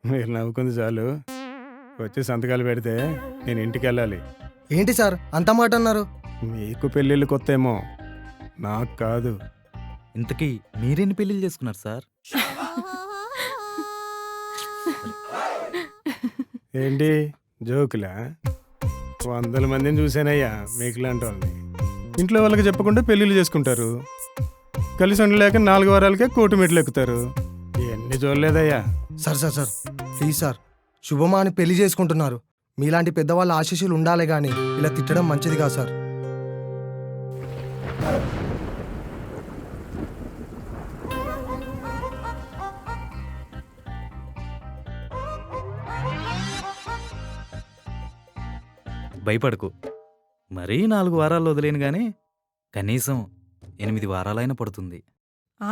మీరు నవ్వుకుంది చాలు. వచ్చి సంతకాలు పెడితే నేను ఇంటికి వెళ్ళాలి. ఏంటి సార్ అంత మాట అన్నారు? మీకు పెళ్ళిళ్ళు కొత్తేమో, నాకు కాదు. ఇంతకీ మీరెన్ని పెళ్ళిళ్ళు చేసుకున్నారు సార్? ఏంటి జోకులా? వందల మందిని చూశానయ్యా మీకులాంటి వాళ్ళని. ఇంట్లో వాళ్ళకి చెప్పకుండా పెళ్ళిళ్ళు చేసుకుంటారు. కలిసి ఉండలేక 4 వారాలకే కోటు మెట్లు ఎక్కుతారు. ఇవన్నీ చూడలేదయ్యా. Sir sir sir please sir, శుభమా అని పెళ్లి చేసుకుంటున్నారు. మీలాంటి పెద్దవాళ్ళ ఆశీస్సులు ఉండాలి కానీ ఇలా తిట్టడం మంచిది కాదు సార్. భయపడకు. మరీ 4 వారాల్లో వదిలేను గాని కనీసం 8 వారాలైనా పడుతుంది. ఆ